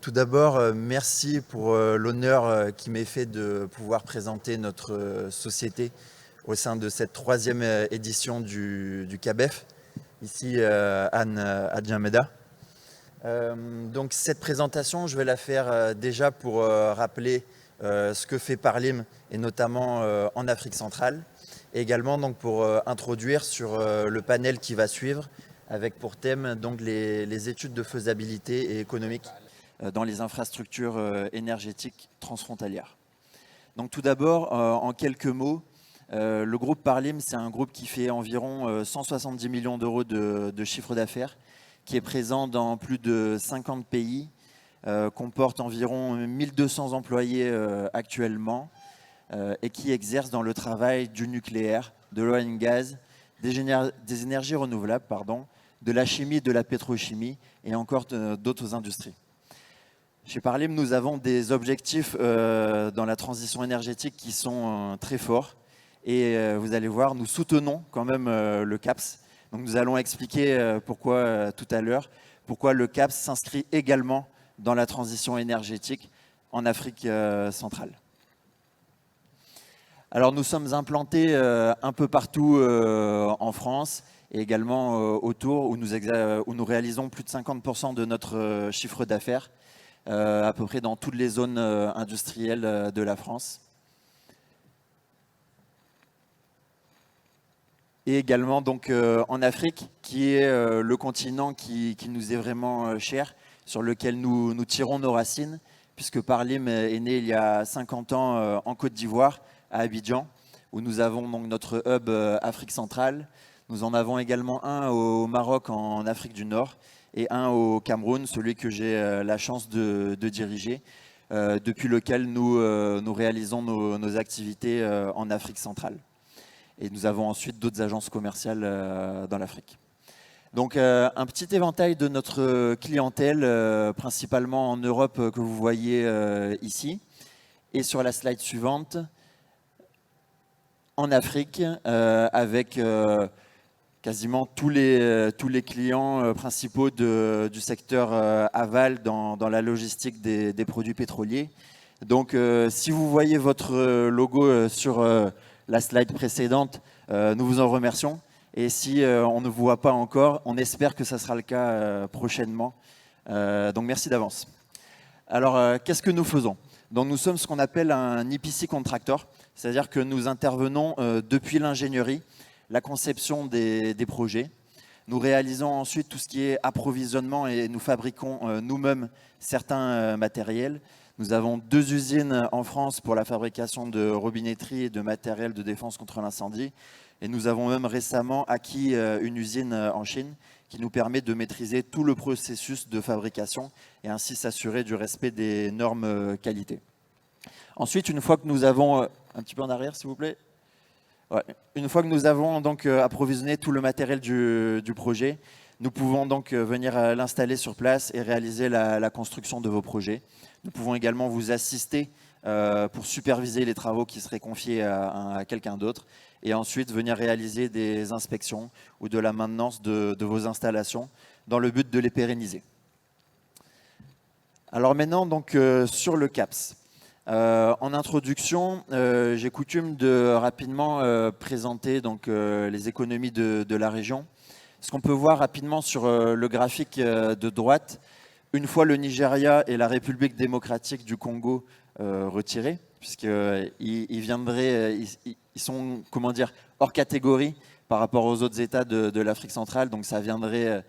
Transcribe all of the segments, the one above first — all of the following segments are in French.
Tout d'abord, merci pour l'honneur qui m'est fait de pouvoir présenter notre société au sein de cette troisième édition du CABEF, ici Anne Adjameda. Donc cette présentation, je vais la faire déjà pour rappeler ce que fait Parlim, et notamment en Afrique centrale, et également donc, pour introduire sur le panel qui va suivre, avec pour thème donc, les études de faisabilité et économique dans les infrastructures énergétiques transfrontalières. Donc tout d'abord, en quelques mots, le groupe Parlim, c'est un groupe qui fait environ 170 millions d'euros de chiffre d'affaires, qui est présent dans plus de 50 pays, comporte environ 1200 employés actuellement, et qui exerce dans le travail du nucléaire, de l'oil and gas, des énergies renouvelables, de la chimie, de la pétrochimie et encore d'autres industries. Chez Parlim, nous avons des objectifs dans la transition énergétique qui sont très forts. Et vous allez voir, nous soutenons quand même le CAPS. Donc nous allons expliquer pourquoi tout à l'heure, pourquoi le CAPS s'inscrit également dans la transition énergétique en Afrique centrale. Alors nous sommes implantés un peu partout en France et également autour où nous réalisons plus de 50% de notre chiffre d'affaires. À peu près dans toutes les zones industrielles de la France. Et également donc, en Afrique, qui est le continent qui nous est vraiment cher, sur lequel nous tirons nos racines, puisque Parlim est né il y a 50 ans en Côte d'Ivoire, à Abidjan, où nous avons donc notre hub Afrique centrale. Nous en avons également un au Maroc en Afrique du Nord, et un au Cameroun, celui que j'ai la chance de diriger, depuis lequel nous réalisons nos activités en Afrique centrale. Et nous avons ensuite d'autres agences commerciales dans l'Afrique. Donc un petit éventail de notre clientèle, principalement en Europe, que vous voyez ici. Et sur la slide suivante, en Afrique, avec quasiment tous les clients principaux du secteur aval dans la logistique des produits pétroliers. Donc si vous voyez votre logo sur la slide précédente, nous vous en remercions. Et si on ne vous voit pas encore, on espère que ça sera le cas prochainement. Donc merci d'avance. Alors qu'est-ce que nous faisons? Donc nous sommes ce qu'on appelle un EPC contractor, c'est-à-dire que nous intervenons depuis l'ingénierie, la conception des projets. Nous réalisons ensuite tout ce qui est approvisionnement et nous fabriquons nous-mêmes certains matériels. Nous avons 2 usines en France pour la fabrication de robinetterie et de matériel de défense contre l'incendie. Et nous avons même récemment acquis une usine en Chine qui nous permet de maîtriser tout le processus de fabrication et ainsi s'assurer du respect des normes qualité. Ensuite, une fois que nous avons... un petit peu en arrière, s'il vous plaît. Ouais. Une fois que nous avons donc approvisionné tout le matériel du projet, nous pouvons donc venir l'installer sur place et réaliser la construction de vos projets. Nous pouvons également vous assister pour superviser les travaux qui seraient confiés à quelqu'un d'autre et ensuite venir réaliser des inspections ou de la maintenance de vos installations dans le but de les pérenniser. Alors maintenant, donc, sur le CAPS. En introduction, j'ai coutume de rapidement présenter donc, les économies de la région. Ce qu'on peut voir rapidement sur le graphique de droite, une fois le Nigeria et la République démocratique du Congo retirés, puisqu'ils sont, comment dire, hors catégorie par rapport aux autres États de l'Afrique centrale, donc ça viendrait,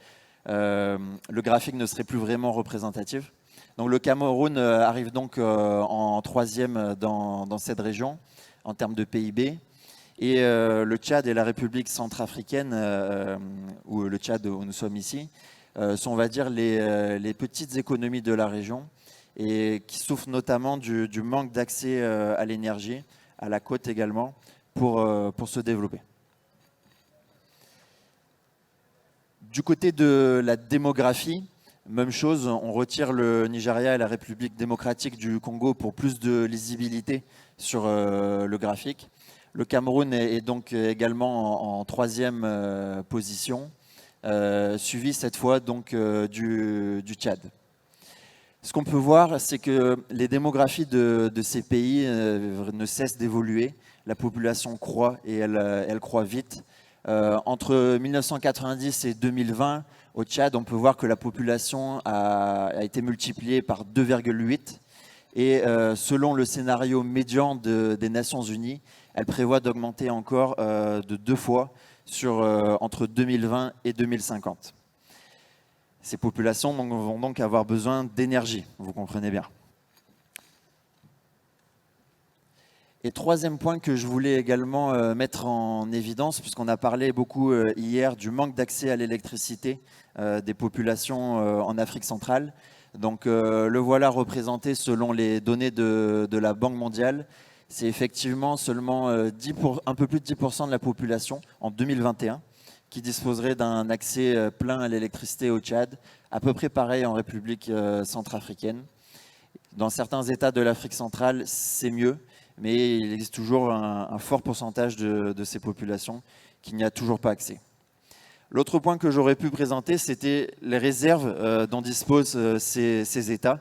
le graphique ne serait plus vraiment représentatif. Donc le Cameroun arrive donc en 3e dans cette région en termes de PIB. Et le Tchad et la République centrafricaine, ou le Tchad où nous sommes ici, sont, on va dire, les petites économies de la région et qui souffrent notamment du manque d'accès à l'énergie, à la côte également, pour se développer. Du côté de la démographie, même chose, on retire le Nigeria et la République démocratique du Congo pour plus de lisibilité sur le graphique. Le Cameroun est donc également en 3e position, suivi cette fois donc du Tchad. Ce qu'on peut voir, c'est que les démographies de ces pays ne cessent d'évoluer. La population croît et elle croît vite. Entre 1990 et 2020, au Tchad, on peut voir que la population a été multipliée par 2,8. Et selon le scénario médian des Nations Unies, elle prévoit d'augmenter encore de 2 fois entre 2020 et 2050. Ces populations vont donc avoir besoin d'énergie, vous comprenez bien. Et troisième point que je voulais également mettre en évidence, puisqu'on a parlé beaucoup hier du manque d'accès à l'électricité des populations en Afrique centrale. Donc le voilà représenté selon les données de la Banque mondiale. C'est effectivement seulement un peu plus de 10% de la population en 2021 qui disposerait d'un accès plein à l'électricité au Tchad, à peu près pareil en République centrafricaine. Dans certains États de l'Afrique centrale, c'est mieux, mais il existe toujours un fort pourcentage de ces populations qui n'y a toujours pas accès. L'autre point que j'aurais pu présenter, c'était les réserves dont disposent ces États.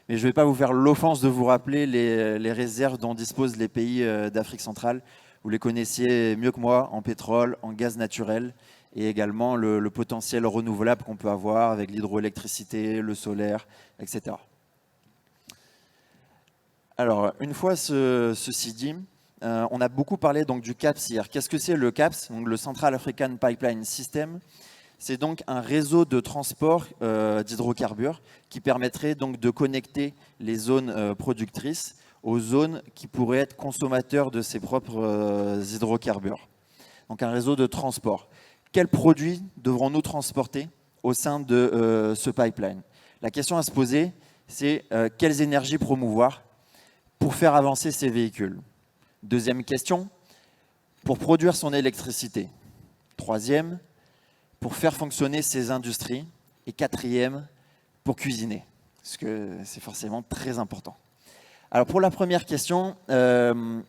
Mais je ne vais pas vous faire l'offense de vous rappeler les réserves dont disposent les pays d'Afrique centrale. Vous les connaissiez mieux que moi en pétrole, en gaz naturel et également le potentiel renouvelable qu'on peut avoir avec l'hydroélectricité, le solaire, etc. Alors, une fois ceci dit, on a beaucoup parlé donc, du CAPS hier. Qu'est-ce que c'est le CAPS, donc le Central African Pipeline System? C'est donc un réseau de transport d'hydrocarbures qui permettrait donc de connecter les zones productrices aux zones qui pourraient être consommateurs de ces propres hydrocarbures. Donc un réseau de transport. Quels produits devrons-nous transporter au sein de ce pipeline? La question à se poser, c'est quelles énergies promouvoir pour faire avancer ces véhicules? Deuxième question, pour produire son électricité. Troisième, pour faire fonctionner ses industries. Et quatrième, pour cuisiner, parce que c'est forcément très important. Alors pour la première question,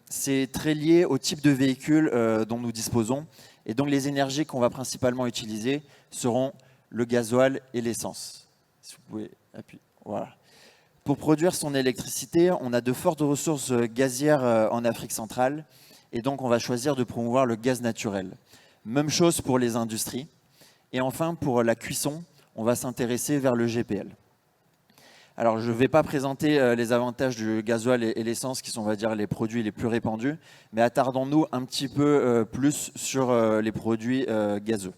c'est très lié au type de véhicule dont nous disposons. Et donc les énergies qu'on va principalement utiliser seront le gasoil et l'essence. Si vous pouvez appuyer, voilà. Pour produire son électricité, on a de fortes ressources gazières en Afrique centrale. Et donc on va choisir de promouvoir le gaz naturel. Même chose pour les industries. Et enfin, pour la cuisson, on va s'intéresser vers le GPL. Alors, je ne vais pas présenter les avantages du gasoil et l'essence, qui sont, on va dire, les produits les plus répandus, mais attardons-nous un petit peu plus sur les produits gazeux.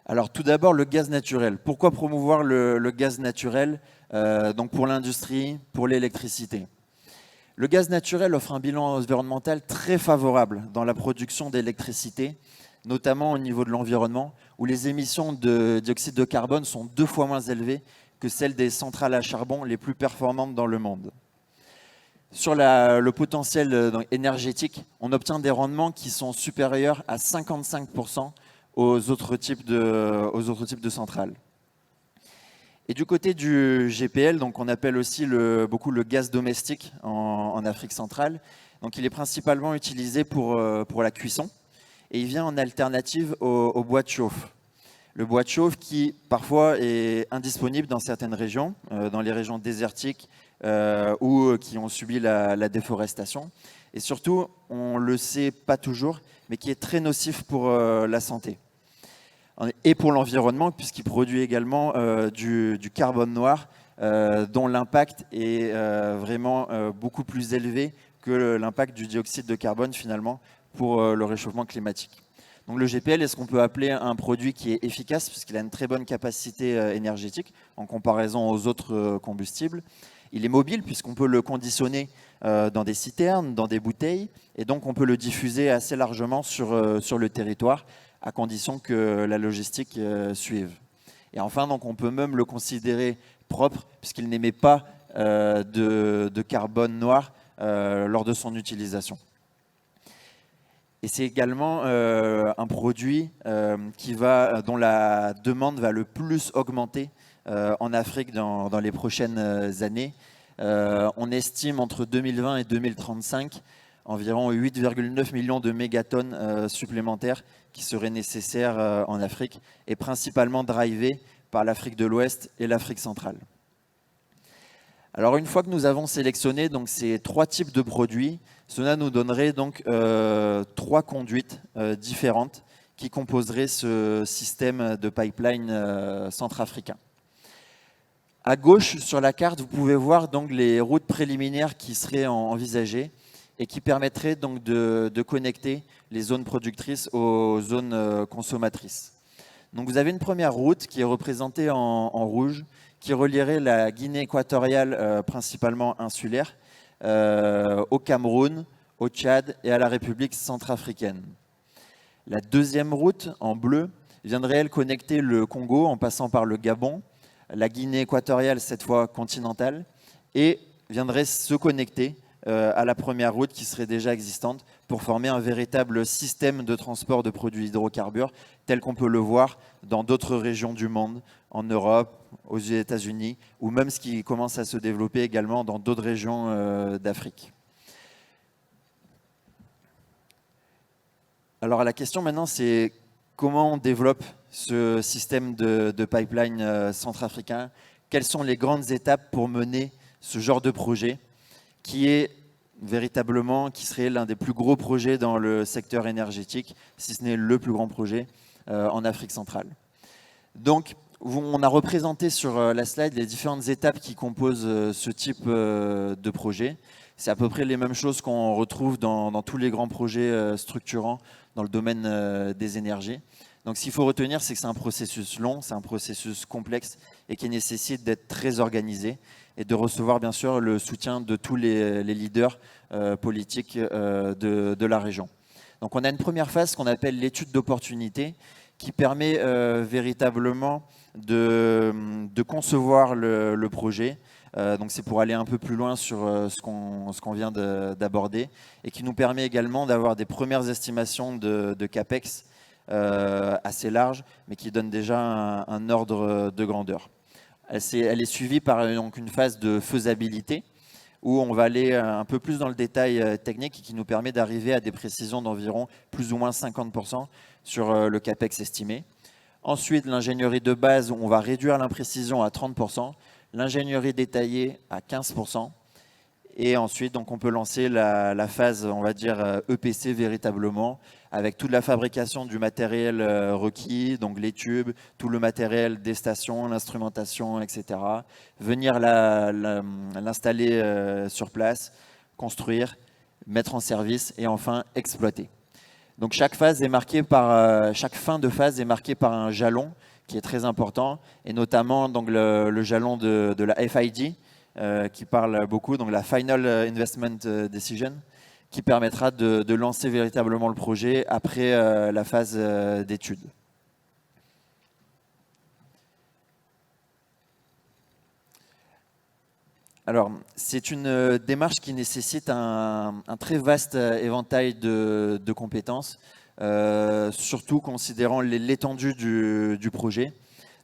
Alors, tout d'abord, le gaz naturel. Pourquoi promouvoir le gaz naturel donc pour l'industrie, pour l'électricité? Le gaz naturel offre un bilan environnemental très favorable dans la production d'électricité, notamment au niveau de l'environnement, où les émissions de dioxyde de carbone sont 2 fois moins élevées que celles des centrales à charbon les plus performantes dans le monde. Sur le potentiel énergétique, on obtient des rendements qui sont supérieurs à 55% aux autres types de centrales. Et du côté du GPL, donc on appelle aussi beaucoup le gaz domestique en Afrique centrale, donc il est principalement utilisé pour la cuisson. Et il vient en alternative au bois de chauffe. Le bois de chauffe qui, parfois, est indisponible dans certaines régions, dans les régions désertiques ou qui ont subi la déforestation. Et surtout, on ne le sait pas toujours, mais qui est très nocif pour la santé. Et pour l'environnement, puisqu'il produit également du carbone noir, dont l'impact est vraiment beaucoup plus élevé que l'impact du dioxyde de carbone, finalement, pour le réchauffement climatique. Donc le GPL est ce qu'on peut appeler un produit qui est efficace puisqu'il a une très bonne capacité énergétique en comparaison aux autres combustibles. Il est mobile puisqu'on peut le conditionner dans des citernes, dans des bouteilles, et donc on peut le diffuser assez largement sur le territoire à condition que la logistique suive. Et enfin, donc, on peut même le considérer propre puisqu'il n'émet pas de carbone noir lors de son utilisation. Et c'est également un produit dont la demande va le plus augmenter en Afrique dans les prochaines années. On estime entre 2020 et 2035 environ 8,9 millions de mégatonnes supplémentaires qui seraient nécessaires en Afrique et principalement drivées par l'Afrique de l'Ouest et l'Afrique centrale. Alors une fois que nous avons sélectionné donc, ces 3 types de produits, cela nous donnerait donc 3 conduites différentes qui composeraient ce système de pipeline centrafricain. À gauche sur la carte, vous pouvez voir donc les routes préliminaires qui seraient envisagées et qui permettraient donc de connecter les zones productrices aux zones consommatrices. Donc vous avez une première route qui est représentée en rouge, qui relierait la Guinée équatoriale, principalement insulaire, au Cameroun, au Tchad et à la République centrafricaine. La deuxième route, en bleu, viendrait elle connecter le Congo en passant par le Gabon, la Guinée équatoriale, cette fois continentale, et viendrait se connecter à la première route qui serait déjà existante pour former un véritable système de transport de produits hydrocarbures tel qu'on peut le voir dans d'autres régions du monde, en Europe, aux États-Unis, ou même ce qui commence à se développer également dans d'autres régions d'Afrique. Alors la question maintenant, c'est comment on développe ce système de pipeline centrafricain? Quelles sont les grandes étapes pour mener ce genre de projet qui est véritablement, qui serait l'un des plus gros projets dans le secteur énergétique, si ce n'est le plus grand projet en Afrique centrale. Donc, on a représenté sur la slide les différentes étapes qui composent ce type de projet. C'est à peu près les mêmes choses qu'on retrouve dans tous les grands projets structurants dans le domaine des énergies. Donc, ce qu'il faut retenir, c'est que c'est un processus long, c'est un processus complexe et qui nécessite d'être très organisé et de recevoir bien sûr le soutien de tous les leaders politiques de la région. Donc, on a une première phase qu'on appelle l'étude d'opportunité qui permet véritablement de concevoir le projet. Donc c'est pour aller un peu plus loin sur ce qu'on vient d'aborder et qui nous permet également d'avoir des premières estimations de CAPEX assez larges, mais qui donnent déjà un ordre de grandeur. Elle est suivie par donc, une phase de faisabilité où on va aller un peu plus dans le détail technique et qui nous permet d'arriver à des précisions d'environ plus ou moins 50% sur le CAPEX estimé. Ensuite, l'ingénierie de base, où on va réduire l'imprécision à 30%, l'ingénierie détaillée à 15%. Et ensuite, donc, on peut lancer la phase, on va dire, EPC véritablement, avec toute la fabrication du matériel requis, donc les tubes, tout le matériel des stations, l'instrumentation, etc. Venir l'installer sur place, construire, mettre en service et enfin exploiter. Donc chaque phase est marquée par, chaque fin de phase est marquée par un jalon qui est très important, et notamment donc, le jalon de la FID, qui parle beaucoup, donc la Final Investment Decision, qui permettra de lancer véritablement le projet après la phase d'étude. Alors, c'est une démarche qui nécessite un très vaste éventail de compétences, surtout considérant l'étendue du projet.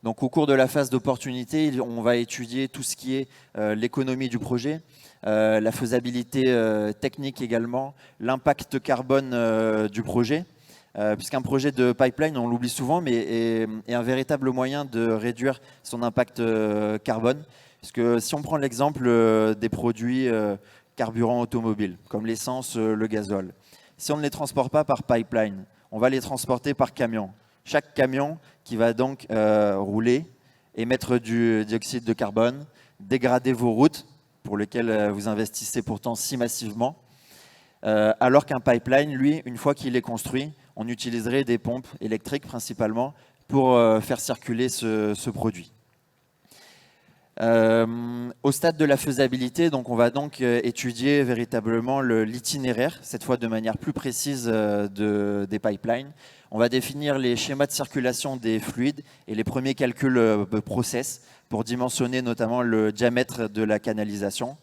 Donc, au cours de la phase d'opportunité, on va étudier tout ce qui est l'économie du projet, la faisabilité technique également, l'impact carbone du projet, puisqu'un projet de pipeline, on l'oublie souvent, mais est un véritable moyen de réduire son impact carbone. Parce que si on prend l'exemple des produits carburants automobiles, comme l'essence, le gazole, si on ne les transporte pas par pipeline, on va les transporter par camion. Chaque camion qui va donc rouler, émettre du dioxyde de carbone, dégrader vos routes, pour lesquelles vous investissez pourtant si massivement, alors qu'un pipeline, lui, une fois qu'il est construit, on utiliserait des pompes électriques principalement pour faire circuler ce produit. Au stade de la faisabilité, donc on va donc étudier véritablement l'itinéraire, cette fois de manière plus précise des pipelines. On va définir les schémas de circulation des fluides et les premiers calculs process pour dimensionner notamment le diamètre de la canalisation.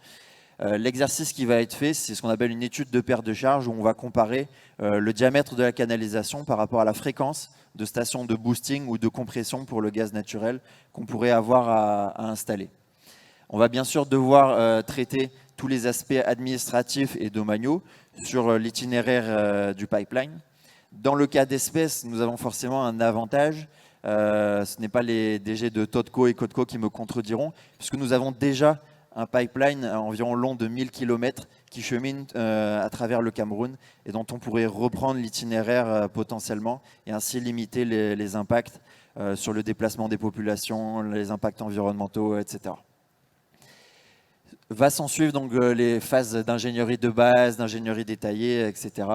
L'exercice qui va être fait, c'est ce qu'on appelle une étude de paire de charges où on va comparer le diamètre de la canalisation par rapport à la fréquence de stations de boosting ou de compression pour le gaz naturel qu'on pourrait avoir à installer. On va bien sûr devoir traiter tous les aspects administratifs et domaniaux sur l'itinéraire du pipeline. Dans le cas d'espèce, nous avons forcément un avantage. Ce n'est pas les DG de Totco et Cotco qui me contrediront, puisque nous avons déjà un pipeline environ long de 1000 km qui chemine à travers le Cameroun et dont on pourrait reprendre l'itinéraire potentiellement et ainsi limiter les impacts sur le déplacement des populations, les impacts environnementaux, etc. Va s'en suivre donc les phases d'ingénierie de base, d'ingénierie détaillée, etc.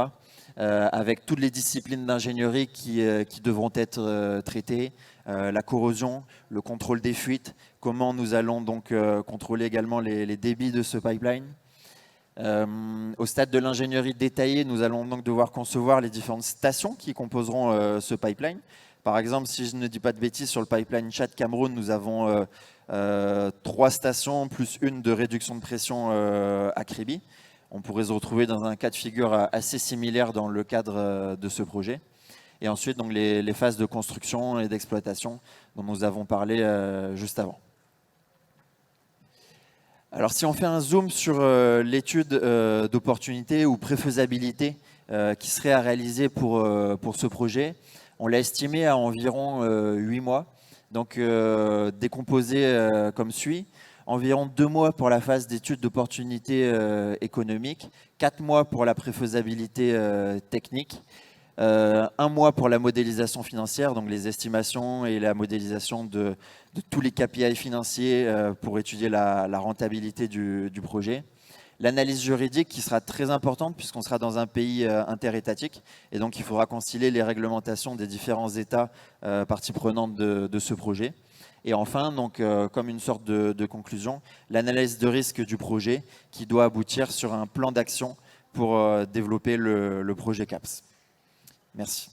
Avec toutes les disciplines d'ingénierie qui devront être traitées, la corrosion, le contrôle des fuites, comment nous allons donc contrôler également les débits de ce pipeline. Au stade de l'ingénierie détaillée, nous allons donc devoir concevoir les différentes stations qui composeront ce pipeline. Par exemple, si je ne dis pas de bêtises, sur le pipeline Tchad-Cameroun, nous avons 3 stations plus une de réduction de pression à Kribi. On pourrait se retrouver dans un cas de figure assez similaire dans le cadre de ce projet. Et ensuite, donc, les phases de construction et d'exploitation dont nous avons parlé juste avant. Alors, si on fait un zoom sur l'étude d'opportunité ou préfaisabilité qui serait à réaliser pour ce projet, on l'a estimé à environ 8 mois. Donc, décomposé comme suit. Environ 2 mois pour la phase d'étude d'opportunité économique, 4 mois pour la préfaisabilité technique, 1 mois pour la modélisation financière, donc les estimations et la modélisation de tous les KPI financiers pour étudier la rentabilité du projet. L'analyse juridique qui sera très importante puisqu'on sera dans un pays interétatique et donc il faudra concilier les réglementations des différents États parties prenantes de ce projet. Et enfin, donc, comme une sorte de conclusion, l'analyse de risque du projet qui doit aboutir sur un plan d'action pour développer le projet CAPS. Merci.